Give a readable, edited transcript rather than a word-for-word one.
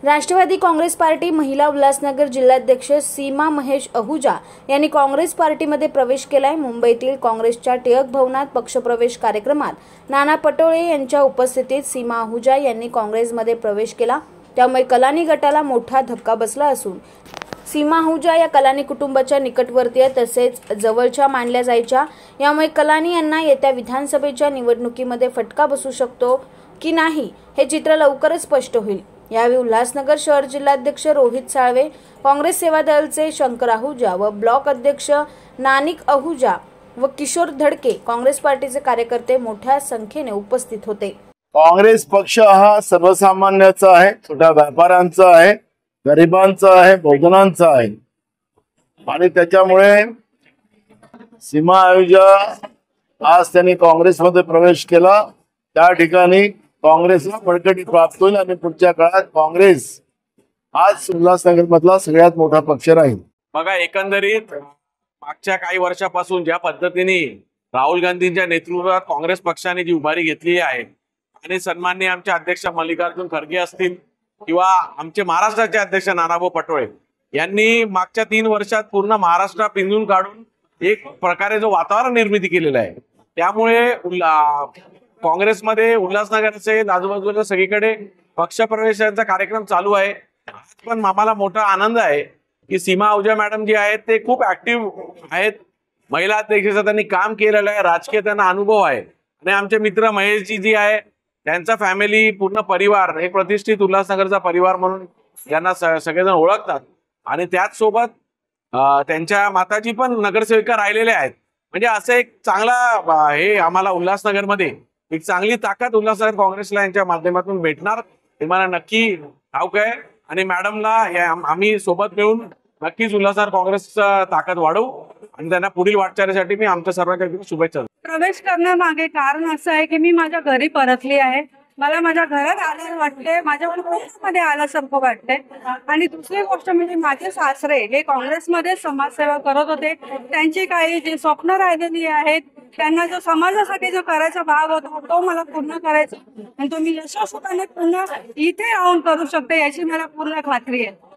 Rashtrawadi Congress party महिला उल्हासनगर जिल्हाध्यक्ष सीमा महेश अहुजा यांनी काँग्रेस पार्टीमध्ये प्रवेश केलाय। मुंबईतील काँग्रेसच्या टिळक भवनात पक्षप्रवेश कार्यक्रमात नाना पटोले यांच्या उपस्थितीत सीमा अहुजा यांनी काँग्रेसमध्ये प्रवेश केला। त्यामुळे कलानी गटाला मोठा धक्का बसला असून सीमा अहुजा या कलानी कुटुंबाच्या निकटवर्तीय तसेच जवळच्या मानल्या जायच्या। यामुळे कलानी यांना येत्या विधानसभेच्या निवडणुकीमध्ये फटका बसू शकतो की नाही हे चित्र लवकरच स्पष्ट होईल। यावेळी उल्हासनगर शहर जिल्हाध्यक्ष रोहित साळवे, काँग्रेस सेवा दलचे शंकर अहुजा व ब्लॉक अध्यक्ष नानिक अहुजा व किशोर धडके काँग्रेस पार्टीचे कार्यकर्ते मोठ्या संख्येने उपस्थित होते। काँग्रेस पक्ष हा सर्वसामान्याचा आहे, छोट्या व्यापाऱ्यांचा आहे, गरिबांचा आहे, भोजनांचा आहे आणि त्याच्यामुळे सीमा अहुजा आज त्यांनी काँग्रेसमध्ये प्रवेश केला। त्या ठिकाणी काँग्रेसला बळकटी प्राप्त होईल आणि पुढच्या काळात काँग्रेस आज उल्हासनगर मधला सगळ्यात मोठा पक्ष राहील। बघा, एकंदरीत मागच्या काही वर्षापासून ज्या पद्धतीने राहुल गांधींच्या नेतृत्वात काँग्रेस पक्षाने जी उभारी घेतली आहे आणि सन्माननीय आमचे अध्यक्ष मल्लिकार्जुन खरगे असतील किंवा आमचे महाराष्ट्राचे अध्यक्ष नानाभाऊ पटोले यांनी मागच्या 3 वर्षात पूर्ण महाराष्ट्र पिंजून काढून एक प्रकारे जो वातावरण निर्मिती केलेला आहे, त्यामुळे काँग्रेसमध्ये उल्हासनगर असेल आजूबाजूला सगळीकडे पक्षप्रवेशाचा कार्यक्रम चालू आहे। आज पण आम्हाला मोठा आनंद आहे की सीमा अहुजा मॅडम जी आहेत ते खूप ऍक्टिव्ह आहेत। महिला अध्यक्षाचं त्यांनी काम केलेलं आहे, राजकीय त्यांना अनुभव आहे आणि आमचे मित्र महेशजी जी आहे त्यांचा फॅमिली पूर्ण परिवार एक प्रतिष्ठित उल्हासनगरचा परिवार म्हणून यांना सगळेजण ओळखतात आणि त्याच सोबत त्यांच्या माताजी पण नगरसेविका राहिलेल्या आहेत। म्हणजे असं एक चांगला हे आम्हाला उल्हासनगरमध्ये एक चांगली ताकद उल्हासनगर काँग्रेसला यांच्या माध्यमातून भेटणार हे मला नक्की ठाऊक आहे आणि मॅडमला आम्ही सोबत मिळून नक्कीच उल्हासनगर काँग्रेसचा ताकद वाढवू आणि त्यांना पुढील वाटचालीसाठी मी आमच्या सर्वांकडून शुभेच्छा। प्रवेश करण्यामागे कारण असं आहे की मी माझ्या घरी परतली आहे, मला माझ्या घरात आल्यावर वाटते, माझ्या कुटुंबामध्ये आल्यासारखं वाटते आणि दुसरी गोष्ट म्हणजे माझे सासरे हे काँग्रेसमध्ये समाजसेवा करत होते। त्यांची काही जी स्वप्न राहिलेली आहेत, त्यांना जो समाजासाठी जो करायचा भाग होता तो मला पूर्ण करायचा आणि तो मी यशस्वीपणे पुन्हा इथे राहून करू शकते याची मला पूर्ण खात्री आहे।